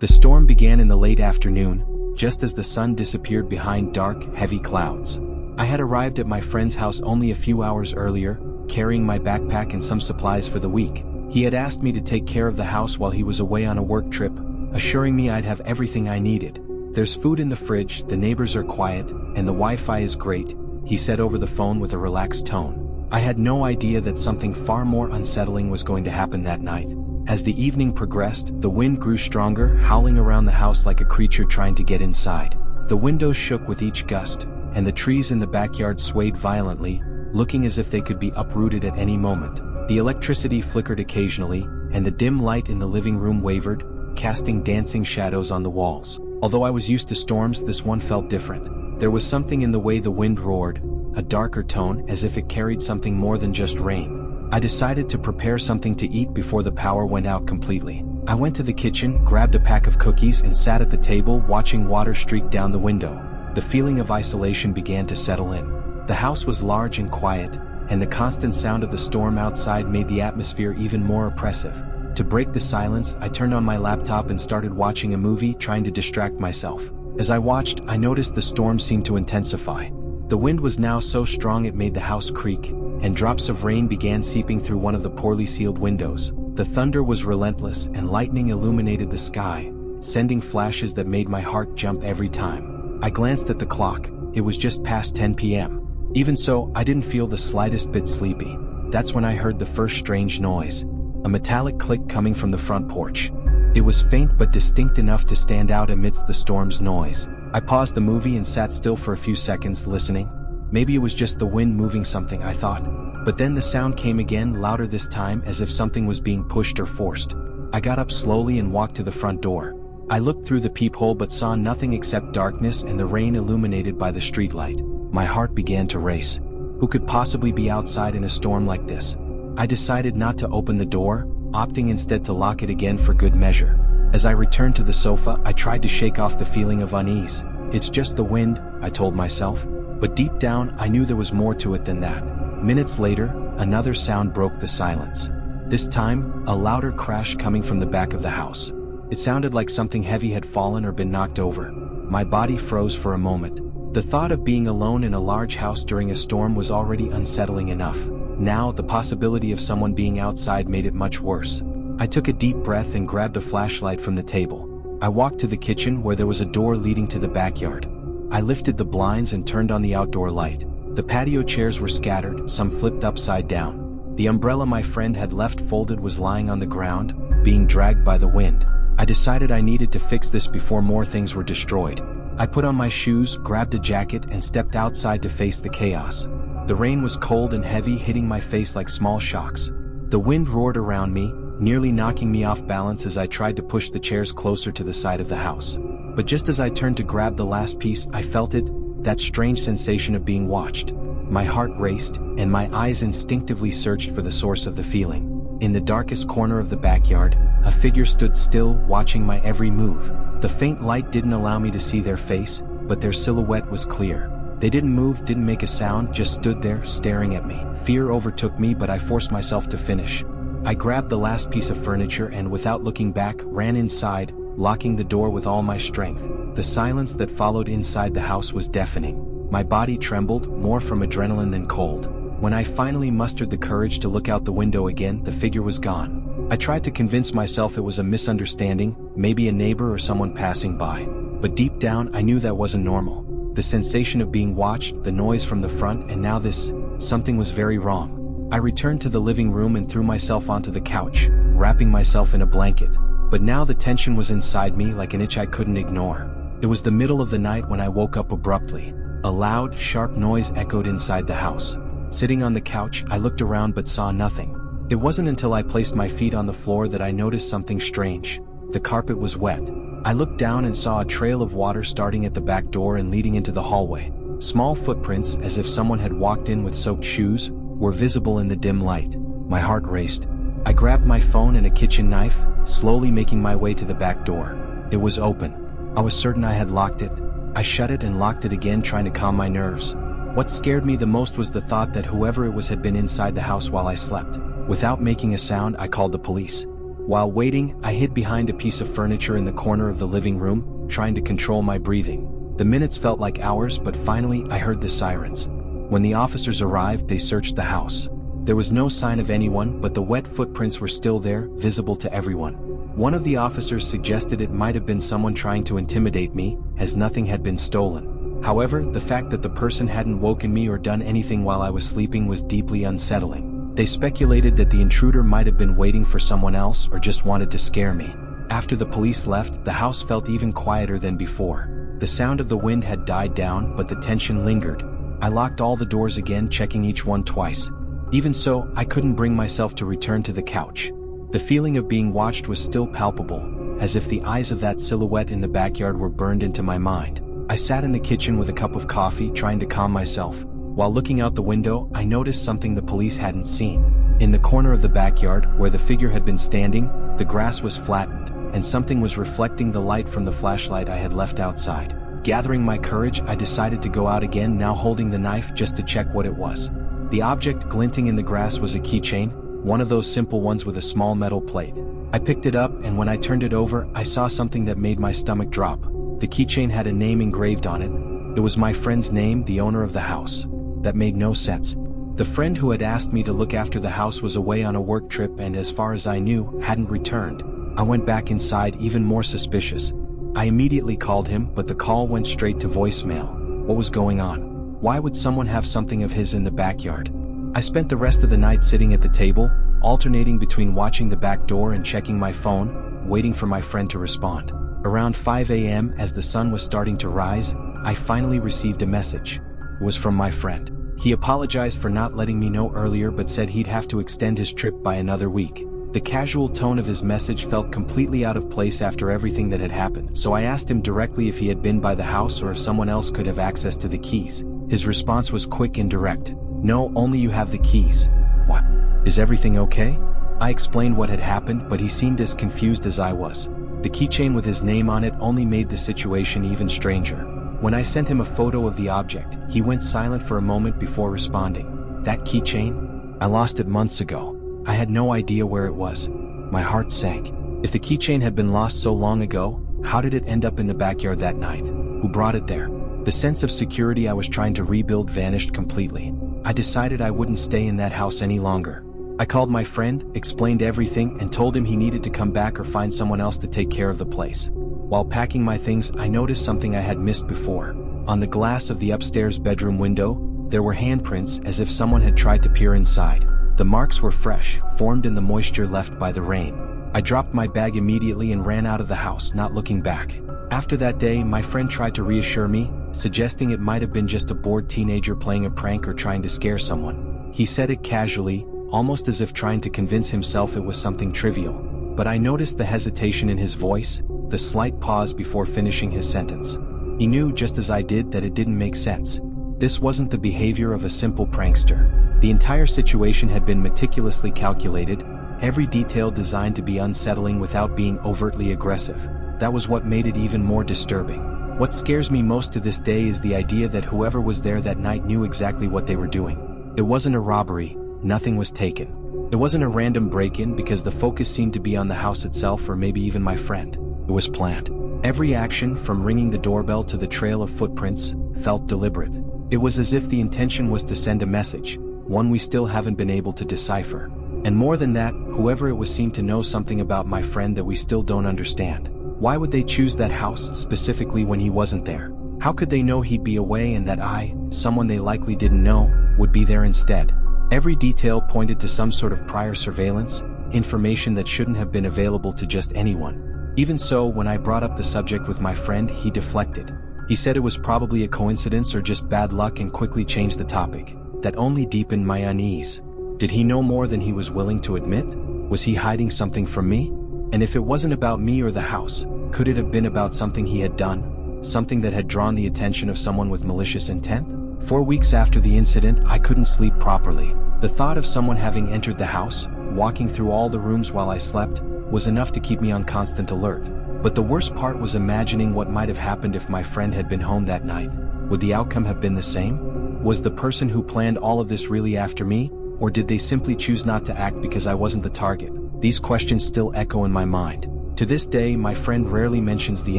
The storm began in the late afternoon, just as the sun disappeared behind dark, heavy clouds. I had arrived at my friend's house only a few hours earlier, carrying my backpack and some supplies for the week. He had asked me to take care of the house while he was away on a work trip, assuring me I'd have everything I needed. "There's food in the fridge, the neighbors are quiet, and the Wi-Fi is great," he said over the phone with a relaxed tone. I had no idea that something far more unsettling was going to happen that night. As the evening progressed, the wind grew stronger, howling around the house like a creature trying to get inside. The windows shook with each gust, and the trees in the backyard swayed violently, looking as if they could be uprooted at any moment. The electricity flickered occasionally, and the dim light in the living room wavered, casting dancing shadows on the walls. Although I was used to storms, this one felt different. There was something in the way the wind roared, a darker tone, as if it carried something more than just rain. I decided to prepare something to eat before the power went out completely. I went to the kitchen, grabbed a pack of cookies, and sat at the table watching water streak down the window. The feeling of isolation began to settle in. The house was large and quiet, and the constant sound of the storm outside made the atmosphere even more oppressive. To break the silence, I turned on my laptop and started watching a movie, trying to distract myself. As I watched, I noticed the storm seemed to intensify. The wind was now so strong it made the house creak, and drops of rain began seeping through one of the poorly sealed windows. The thunder was relentless, and lightning illuminated the sky, sending flashes that made my heart jump every time. I glanced at the clock. It was just past 10 p.m. Even so, I didn't feel the slightest bit sleepy. That's when I heard the first strange noise. A metallic click coming from the front porch. It was faint but distinct enough to stand out amidst the storm's noise. I paused the movie and sat still for a few seconds, listening. Maybe it was just the wind moving something, I thought. But then the sound came again, louder this time, as if something was being pushed or forced. I got up slowly and walked to the front door. I looked through the peephole but saw nothing except darkness and the rain illuminated by the streetlight. My heart began to race. Who could possibly be outside in a storm like this? I decided not to open the door, opting instead to lock it again for good measure. As I returned to the sofa, I tried to shake off the feeling of unease. "It's just the wind," I told myself. But deep down, I knew there was more to it than that. Minutes later, another sound broke the silence. This time, a louder crash coming from the back of the house. It sounded like something heavy had fallen or been knocked over. My body froze for a moment. The thought of being alone in a large house during a storm was already unsettling enough. Now, the possibility of someone being outside made it much worse. I took a deep breath and grabbed a flashlight from the table. I walked to the kitchen where there was a door leading to the backyard. I lifted the blinds and turned on the outdoor light. The patio chairs were scattered, some flipped upside down. The umbrella my friend had left folded was lying on the ground, being dragged by the wind. I decided I needed to fix this before more things were destroyed. I put on my shoes, grabbed a jacket, and stepped outside to face the chaos. The rain was cold and heavy, hitting my face like small shocks. The wind roared around me, nearly knocking me off balance as I tried to push the chairs closer to the side of the house. But just as I turned to grab the last piece, I felt it, that strange sensation of being watched. My heart raced, and my eyes instinctively searched for the source of the feeling. In the darkest corner of the backyard, a figure stood still, watching my every move. The faint light didn't allow me to see their face, but their silhouette was clear. They didn't move, didn't make a sound, just stood there, staring at me. Fear overtook me, but I forced myself to finish. I grabbed the last piece of furniture and, without looking back, ran inside, locking the door with all my strength. The silence that followed inside the house was deafening. My body trembled, more from adrenaline than cold. When I finally mustered the courage to look out the window again, the figure was gone. I tried to convince myself it was a misunderstanding, maybe a neighbor or someone passing by. But deep down, I knew that wasn't normal. The sensation of being watched, the noise from the front, and now this, something was very wrong. I returned to the living room and threw myself onto the couch, wrapping myself in a blanket. But now the tension was inside me like an itch I couldn't ignore. It was the middle of the night when I woke up abruptly. A loud, sharp noise echoed inside the house. Sitting on the couch, I looked around but saw nothing. It wasn't until I placed my feet on the floor that I noticed something strange. The carpet was wet. I looked down and saw a trail of water starting at the back door and leading into the hallway. Small footprints, as if someone had walked in with soaked shoes, were visible in the dim light. My heart raced. I grabbed my phone and a kitchen knife, slowly making my way to the back door. It was open. I was certain I had locked it. I shut it and locked it again, trying to calm my nerves. What scared me the most was the thought that whoever it was had been inside the house while I slept. Without making a sound, I called the police. While waiting, I hid behind a piece of furniture in the corner of the living room, trying to control my breathing. The minutes felt like hours, but finally I heard the sirens. When the officers arrived, they searched the house. There was no sign of anyone, but the wet footprints were still there, visible to everyone. One of the officers suggested it might have been someone trying to intimidate me, as nothing had been stolen. However, the fact that the person hadn't woken me or done anything while I was sleeping was deeply unsettling. They speculated that the intruder might have been waiting for someone else or just wanted to scare me. After the police left, the house felt even quieter than before. The sound of the wind had died down, but the tension lingered. I locked all the doors again, checking each one twice. Even so, I couldn't bring myself to return to the couch. The feeling of being watched was still palpable, as if the eyes of that silhouette in the backyard were burned into my mind. I sat in the kitchen with a cup of coffee, trying to calm myself. While looking out the window, I noticed something the police hadn't seen. In the corner of the backyard, where the figure had been standing, the grass was flattened, and something was reflecting the light from the flashlight I had left outside. Gathering my courage, I decided to go out again, now holding the knife just to check what it was. The object glinting in the grass was a keychain, one of those simple ones with a small metal plate. I picked it up, and when I turned it over, I saw something that made my stomach drop. The keychain had a name engraved on it. It was my friend's name, the owner of the house. That made no sense. The friend who had asked me to look after the house was away on a work trip and, as far as I knew, hadn't returned. I went back inside, even more suspicious. I immediately called him, but the call went straight to voicemail. What was going on? Why would someone have something of his in the backyard? I spent the rest of the night sitting at the table, alternating between watching the back door and checking my phone, waiting for my friend to respond. Around 5 a.m., as the sun was starting to rise, I finally received a message. It was from my friend. He apologized for not letting me know earlier, but said he'd have to extend his trip by another week. The casual tone of his message felt completely out of place after everything that had happened, so I asked him directly if he had been by the house or if someone else could have access to the keys. His response was quick and direct. No, only you have the keys. What? Is everything okay? I explained what had happened, but he seemed as confused as I was. The keychain with his name on it only made the situation even stranger. When I sent him a photo of the object, he went silent for a moment before responding. That keychain? I lost it months ago. I had no idea where it was. My heart sank. If the keychain had been lost so long ago, how did it end up in the backyard that night? Who brought it there? The sense of security I was trying to rebuild vanished completely. I decided I wouldn't stay in that house any longer. I called my friend, explained everything, and told him he needed to come back or find someone else to take care of the place. While packing my things, I noticed something I had missed before. On the glass of the upstairs bedroom window, there were handprints, as if someone had tried to peer inside. The marks were fresh, formed in the moisture left by the rain. I dropped my bag immediately and ran out of the house, not looking back. After that day, my friend tried to reassure me, suggesting it might have been just a bored teenager playing a prank or trying to scare someone. He said it casually, almost as if trying to convince himself it was something trivial. But I noticed the hesitation in his voice, the slight pause before finishing his sentence. He knew, just as I did, that it didn't make sense. This wasn't the behavior of a simple prankster. The entire situation had been meticulously calculated, every detail designed to be unsettling without being overtly aggressive. That was what made it even more disturbing. What scares me most to this day is the idea that whoever was there that night knew exactly what they were doing. It wasn't a robbery, nothing was taken. It wasn't a random break-in because the focus seemed to be on the house itself or maybe even my friend. It was planned. Every action, from ringing the doorbell to the trail of footprints, felt deliberate. It was as if the intention was to send a message, one we still haven't been able to decipher. And more than that, whoever it was seemed to know something about my friend that we still don't understand. Why would they choose that house specifically when he wasn't there? How could they know he'd be away and that I, someone they likely didn't know, would be there instead? Every detail pointed to some sort of prior surveillance, information that shouldn't have been available to just anyone. Even so, when I brought up the subject with my friend, he deflected. He said it was probably a coincidence or just bad luck and quickly changed the topic. That only deepened my unease. Did he know more than he was willing to admit? Was he hiding something from me? And if it wasn't about me or the house, could it have been about something he had done? Something that had drawn the attention of someone with malicious intent? 4 weeks after the incident, I couldn't sleep properly. The thought of someone having entered the house, walking through all the rooms while I slept, was enough to keep me on constant alert. But the worst part was imagining what might have happened if my friend had been home that night. Would the outcome have been the same? Was the person who planned all of this really after me, or did they simply choose not to act because I wasn't the target? These questions still echo in my mind. To this day, my friend rarely mentions the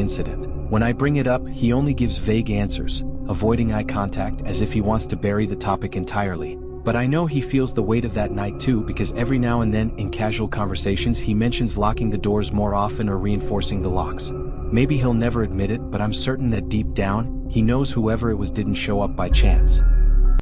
incident. When I bring it up, he only gives vague answers, avoiding eye contact as if he wants to bury the topic entirely. But I know he feels the weight of that night too, because every now and then in casual conversations he mentions locking the doors more often or reinforcing the locks. Maybe he'll never admit it, but I'm certain that deep down, he knows whoever it was didn't show up by chance.